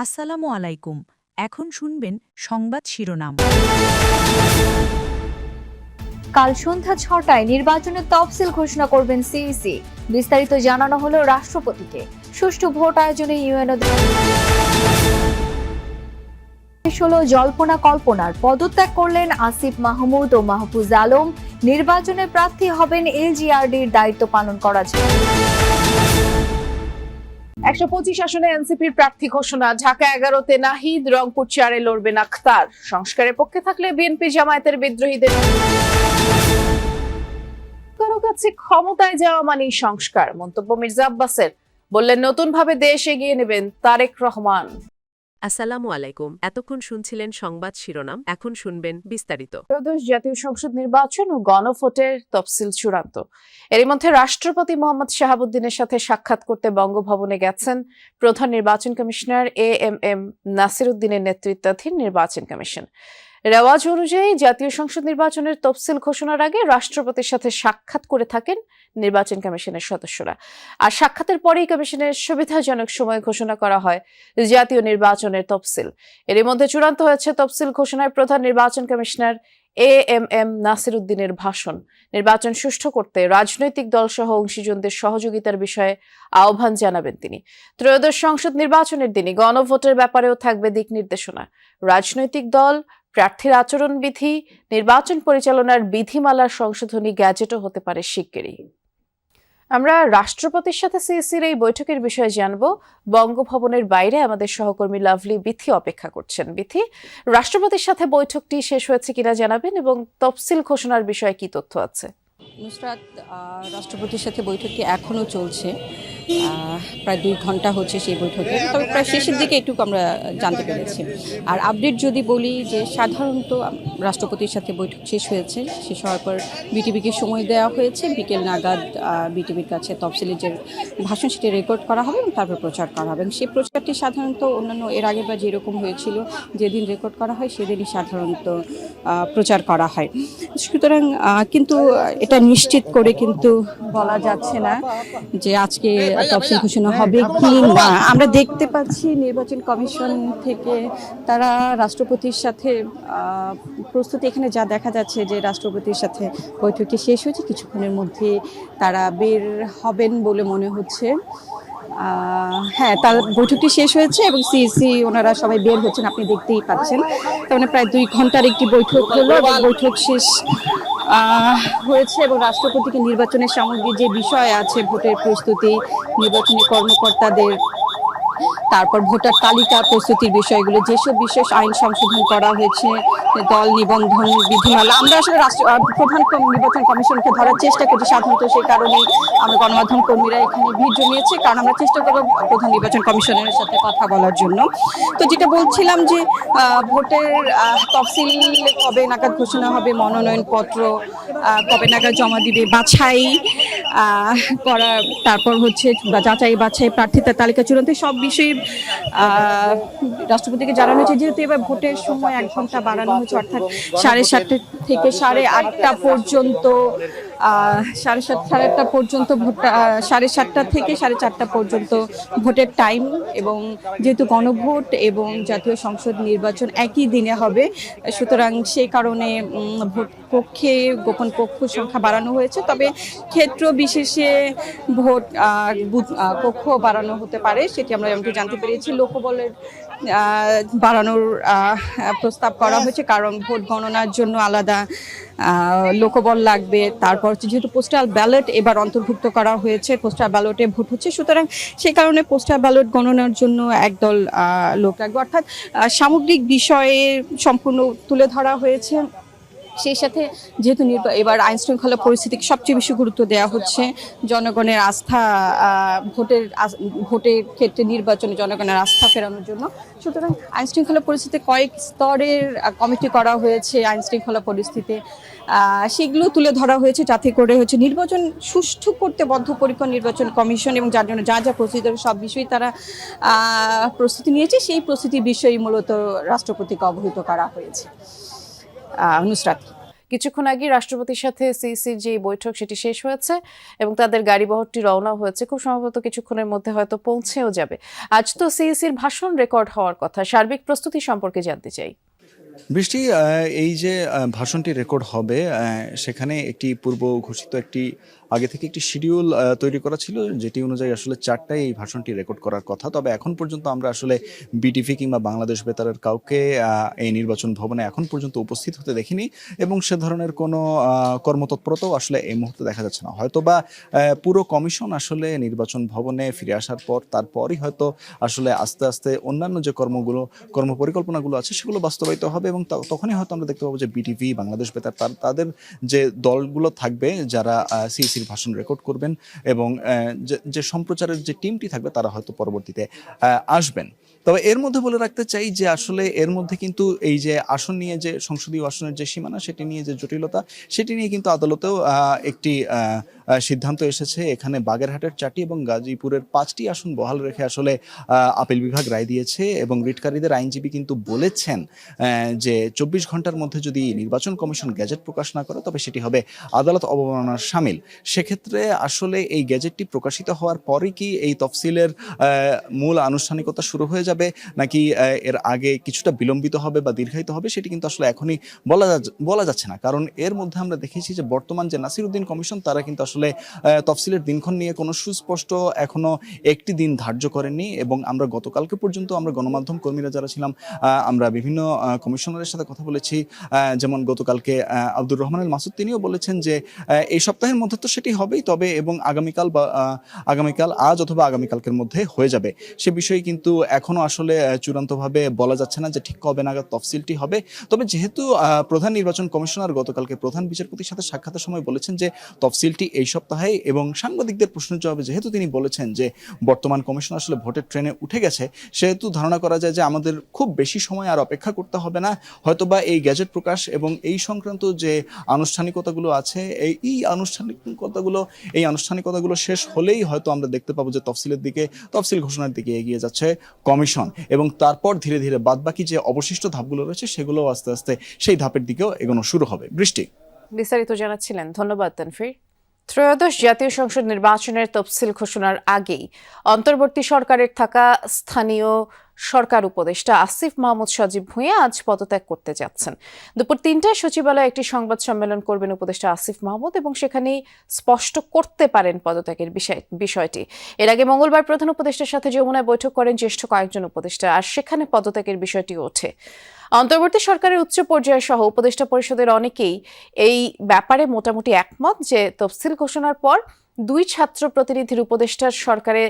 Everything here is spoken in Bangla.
আসসালামু আলাইকুম। এখন শুনবেন সংবাদ শিরোনাম। কাল সন্ধ্যা ৬টায় নির্বাচনের তফসিল ঘোষণা করবেন সিইসি। বিস্তারিত জানানো হলো রাষ্ট্রপতিকে। সুষ্ঠু ভোট আয়োজনে ইউএনও শেষ হলো জল্পনা কল্পনার। পদত্যাগ করলেন আসিফ মাহমুদ ও মাহফুজ আলম। নির্বাচনে প্রার্থী হবেন এলজিআরডির দায়িত্ব পালন করা ১২৫ আসনে এনসিপির প্রার্থী ঘোষণা। ঢাকা ১১তে নাহিদ, রংপুর ৪-এ লড়বেন আখতার। সংস্কারের পক্ষে থাকলে বিএনপি জামায়াতের বিদ্রোহীদের কারো কাছে ক্ষমতায় যাওয়া মানেই সংস্কার, মন্তব্য মির্জা আব্বাসের। বললেন নতুন ভাবে দেশ এগিয়ে নেবেন তারেক রহমান। আসসালামু আলাইকুম। এতক্ষণ শুনছিলেন সংবাদ শিরোনাম, এখন শুনবেন বিস্তারিত। ত্রয়োদশ জাতীয় সংসদ নির্বাচন ও গণভোটের তফসিল চূড়ান্ত। এরই মধ্যে রাষ্ট্রপতি মোহাম্মদ শাহাবুদ্দিনের সাথে সাক্ষাৎ করতে বঙ্গভবনে গেছেন প্রধান নির্বাচন কমিশনার এএমএম নাসির উদ্দিনের নেতৃত্বাধীন নির্বাচন কমিশন। রেওয়াজ অনুযায়ী জাতীয় সংসদ নির্বাচনের তফসিল ঘোষণার আগে রাষ্ট্রপতির সাথে সাক্ষাৎ করে থাকেন নির্বাচন কমিশনের সদস্যরা। আর সাক্ষাতের পরেই কমিশনের সুবিধাজনক সময় ঘোষণা করা হয় জাতীয় নির্বাচনের তফসিল। এরই মধ্যে চূড়ান্ত হয়েছে তফসিল ঘোষণায় প্রধান নির্বাচন কমিশনার এএমএম নাসির উদ্দিনের ভাষণ। নির্বাচন সুষ্ঠু করতে রাজনৈতিক দলসহ অংশীজনদের সহযোগিতার বিষয়ে আহ্বান জানাবেন তিনি। ত্রয়োদশ সংসদ নির্বাচনের দিনই গণভোটের ব্যাপারেও থাকবে দিক নির্দেশনা। রাজনৈতিক দল, প্রার্থীর আচরণবিধি, নির্বাচন পরিচালনার বিধিমালার সংশোধনী গ্যাজেটও হতে পারে শিগগিরই। আমরা রাষ্ট্রপতির সাথে সিইসির এই বৈঠকের বিষয়ে জানবো। বঙ্গভবনের বাইরে আমাদের সহকর্মী লাভলি বিথি অপেক্ষা করছেন। বিথি, রাষ্ট্রপতির সাথে বৈঠকটি শেষ হয়েছে কিনা জানাবেন এবং তফসিল ঘোষণার বিষয়ে কি তথ্য আছে? নুসরাত, রাষ্ট্রপতির সাথে বৈঠকটি এখনও চলছে। প্রায় 2 ঘন্টা হচ্ছে সেই বৈঠকে, তবে প্রায় শেষের দিকে একটু আমরা জানতে পেরেছি। আর আপডেট যদি বলি যে সাধারণত রাষ্ট্রপতির সাথে বৈঠক শেষ হয়েছে, শেষ হওয়ার পর বিটিভিকে সময় দেওয়া হয়েছে। বিকেল নাগাদ বিটিভির কাছে তফসিলের যে ভাষণ সেটি রেকর্ড করা হবে এবং তারপর প্রচার করা হবে। এবং সেই প্রচারটি সাধারণত অন্যান্য এর আগেবার যেরকম হয়েছিল, যেদিন রেকর্ড করা হয় সেদিনই সাধারণত প্রচার করা হয়। সুতরাং কিন্তু এটা নিশ্চিত করে কিন্তু বলা যাচ্ছে না যে আজকে তফসিল ঘোষণা হবে কি না। আমরা দেখতে পাচ্ছি নির্বাচন কমিশন থেকে তারা রাষ্ট্রপতির সাথে প্রস্তুতি, এখানে যা দেখা যাচ্ছে যে রাষ্ট্রপতির সাথে বৈঠকটি শেষ হয়েছে, কিছুক্ষণের মধ্যে তারা বের হবেন বলে মনে হচ্ছে। হ্যাঁ, তার বৈঠকটি শেষ হয়েছে এবং সিইসি ওনারা সবাই বের হচ্ছেন, আপনি দেখতেই পাচ্ছেন। তার মানে প্রায় 2 ঘন্টার একটি বৈঠক হলো এবং বৈঠক শেষ হয়েছে এবং রাষ্ট্রপতিকে নির্বাচনের সামগ্রিক যে বিষয় আছে, ভোটের প্রস্তুতি, নির্বাচনী কর্মকর্তাদের, তারপর ভোটার তালিকা প্রস্তুতির বিষয়গুলো, যেসব বিষয় আইন সংশোধন করা হয়েছে, দল নিবন্ধন বিধিমালা, আমরা আসলে প্রধান নির্বাচন কমিশনকে ধরার চেষ্টা করছি। সাধারণত সেই কারণেই আমরা গণমাধ্যম কর্মীরা এখানে ভিড় জমিয়েছে, কারণ আমরা চেষ্টা করব প্রধান নির্বাচন কমিশনের সাথে কথা বলার জন্য। তো যেটা বলছিলাম যে ভোটের তফসিল কবে নাগাদ ঘোষণা হবে, মনোনয়নপত্র কবে নাগাদ জমা দিবে, বাছাই করা, তারপর হচ্ছে যাচাই বাছাই, প্রার্থীদের তালিকা চূড়ান্ত, সব বিষয়ে রাষ্ট্রপতিকে জানানো হয়েছে। যেহেতু এবার ভোটের সময় 1 ঘন্টা বাড়ানো হয়েছে, অর্থাৎ 7:30 থেকে 8:30 পর্যন্ত, 7:30 পর্যন্ত ভোট, 7:30 থেকে 4:30 পর্যন্ত ভোটের টাইম। এবং যেহেতু গণভোট এবং জাতীয় সংসদ নির্বাচন একই দিনে হবে, সুতরাং সেই কারণে ভোট কক্ষে গোপন কক্ষ সংখ্যা বাড়ানো হয়েছে। তবে ক্ষেত্র বিশেষে ভোট কক্ষ বাড়ানো হতে পারে, সেটি আমরা জানতে পেরেছি। লোকবলের বাড়ানোর প্রস্তাব করা হয়েছে, কারণ ভোট গণনার জন্য আলাদা লোকবল লাগবে। তারপর যেহেতু পোস্টাল ব্যালট এবার অন্তর্ভুক্ত করা হয়েছে, পোস্টাল ব্যালটে ভোট হচ্ছে, সুতরাং সেই কারণে পোস্টাল ব্যালট গণনার জন্য একদল লোক লাগবে। অর্থাৎ সামগ্রিক বিষয়ে সম্পূর্ণ তুলে ধরা হয়েছে। সেই সাথে যেহেতু এবার আইন শৃঙ্খলা পরিস্থিতিকে সবচেয়ে বেশি গুরুত্ব দেওয়া হচ্ছে, জনগণের আস্থা, ভোটের ক্ষেত্রে নির্বাচনে জনগণের আস্থা ফেরানোর জন্য। সুতরাং আইন শৃঙ্খলা পরিস্থিতি কয়েক স্তরের কমিটি করা হয়েছে আইন শৃঙ্খলা পরিস্থিতি, সেগুলো তুলে ধরা হয়েছে, যাতে করে হচ্ছে নির্বাচন সুষ্ঠু করতে বদ্ধপরিকর নির্বাচন কমিশন, এবং যার জন্য যা যা প্রস্তুতি সব বিষয়ে তারা প্রস্তুতি নিয়েছে, সেই প্রস্তুতির বিষয়ে মূলত রাষ্ট্রপতিকে অবহিত করা হয়েছে। নুসরাত। কিছুক্ষণ আগে রাষ্ট্রপতির সাথে সিইসির যে বৈঠক সেটি শেষ হয়েছে এবং তাদের গাড়িবহরটি রওনা হয়েছে, খুব সম্ভবত কিছুক্ষণের মধ্যে হয়তো পৌঁছেও যাবে। আজ তো সিইসির ভাষণ রেকর্ড হওয়ার কথা, সার্বিক প্রস্তুতি সম্পর্কে জানতে চাই। বৃষ্টি, এই যে ভাষণটি রেকর্ড হবে, সেখানে একটি পূর্ব ঘোষিত আগে থেকে একটি শিডিউল তৈরি করা ছিল, যেটি অনুযায়ী আসলে 4টায় এই ভাষণটি রেকর্ড করার কথা। তবে এখন পর্যন্ত আমরা আসলে বিটিভি কিংবা বাংলাদেশ বেতারের কাউকে এই নির্বাচন ভবনে এখন পর্যন্ত উপস্থিত হতে দেখিনি এবং সে ধরনের কোনো কর্মতৎপরতাও আসলে এই মুহূর্তে দেখা যাচ্ছে না। হয়তোবা পুরো কমিশন আসলে নির্বাচন ভবনে ফিরে আসার পর তারপরই হয়তো আসলে আস্তে আস্তে অন্যান্য যে কর্মপরিকল্পনাগুলো আছে সেগুলো বাস্তবায়িত হবে এবং তখনই হয়তো আমরা দেখতে পাবো যে বিটিভি, বাংলাদেশ বেতার তাদের যে দলগুলো থাকবে যারা সিইসির ভাষণ রেকর্ড করবেন এবং যে সম্প্রচারের যে টিমটি থাকবে তারা হয়তো পরবর্তীতে আসবেন। তবে এর মধ্যে বলে রাখতে চাই যে আসলে এর মধ্যে কিন্তু এই যে আসন নিয়ে যে সংসদীয় আসনের যে সীমানা সেটি নিয়ে যে জটিলতা সেটি নিয়ে কিন্তু আদালতেও একটি সিদ্ধান্ত এসেছে। এখানে বাগেরহাটের 4টি এবং গাজীপুরের 5টি আসন বহাল রেখে আসলে আপিল বিভাগ রায় দিয়েছে এবং রিটকারীদের আইনজীবী কিন্তু বলেছেন যে 24 ঘন্টার মধ্যে যদি নির্বাচন কমিশন গ্যাজেট প্রকাশ না করে তবে সেটি হবে আদালত অবমাননার শামিল। সেক্ষেত্রে আসলে এই গ্যাজেটটি প্রকাশিত হওয়ার পরই কি এই তফসিলের মূল আনুষ্ঠানিকতা শুরু হয়ে যাবে নাকি এর আগে কিছুটা বিলম্বিত হবে বা দীর্ঘায়িত হবে সেটি কিন্তু আসলে এখনই বলা যাচ্ছে না। কারণ এর মধ্যে আমরা দেখেছি যে বর্তমান যে নাসিরউদ্দিন কমিশন তারা কিন্তু আসলে তফসিলের দিনক্ষণ নিয়ে কোনো সুস্পষ্ট এখনো একটি দিন ধার্য করেননি এবং আমরা গতকালকে পর্যন্ত আমরা গণমাধ্যম কর্মীরা যারা ছিলাম আমরা বিভিন্ন কমিশনারের সাথে কথা বলেছি। যেমন গতকালকে আব্দুর রহমান আল মাসুদ তিনিও বলেছেন যে এই সপ্তাহের মধ্যে তো সেটি হবেই, তবে এবং আগামীকাল আজ অথবা আগামীকালকের মধ্যে হয়ে যাবে। সে বিষয়ে কিন্তু এখনো আসলে চূড়ান্তভাবে বলা যাচ্ছে না যে ঠিক কবে নাগাদ তফসিলটি হবে। তবে যেহেতু প্রধান নির্বাচন কমিশনার গতকালকে প্রধান বিচারপতির সাথে সাক্ষাতের সময় বলেছেন যে তফসিলটি এই সপ্তাহে এবং সাংবাদিকদের প্রশ্নের জবাবে যেহেতু তিনি বলেছেন যে বর্তমান কমিশন আসলে ভোটের ট্রেনে উঠে গেছে, সেহেতু ধারণা করা যায় যে আমাদের খুব বেশি সময় আর অপেক্ষা করতে হবে না। হয়তোবা এই গ্যাজেট প্রকাশ এবং এই সংক্রান্ত যে আনুষ্ঠানিকতাগুলো আছে এই আনুষ্ঠানিকতাগুলো শেষ হলেই হয়তো আমরা দেখতে পাবো যে তফসিল ঘোষণার দিকে এগিয়ে যাচ্ছে কমিশন এবং তারপর ধীরে ধীরে বাদবাকি যে অবশিষ্ট ধাপগুলো রয়েছে সেগুলো আস্তে আস্তে সেই ধাপের দিকেও এগোনো শুরু হবে। বৃষ্টি, বিস্তারিত জানাচ্ছিলেন, ধন্যবাদ তানফির। ত্রয়োদশ জাতীয় সংসদ নির্বাচনের তফসিল ঘোষণার আগেই অন্তর্বর্তী সরকারের থাকা স্থানীয় সরকার উপদেষ্টা আসিফ মাহমুদ সজীব ভুঁইয়া আজ পদত্যাগ করতে যাচ্ছেন। দুপুর 3টায় সচিবালয়ে একটি সংবাদ সম্মেলন করবেন উপদেষ্টা আসিফ মাহমুদ এবং সেখানেই স্পষ্ট করতে পারেন পদত্যাগের বিষয়টি। এর আগে মঙ্গলবার প্রধান উপদেষ্টার সাথে যমুনায় বৈঠক করেন জ্যেষ্ঠ কয়েকজন উপদেষ্টা, আর সেখানে পদত্যাগের বিষয়টি ওঠে। অন্তর্বর্তী সরকারের উচ্চ পর্যায় সহ উপদেষ্টা পরিষদের অনেকেই এই ব্যাপারে মোটামুটি একমত যে তফসিল ঘোষণার পর 2 ছাত্র প্রতিনিধির উপদেষ্টার সরকারে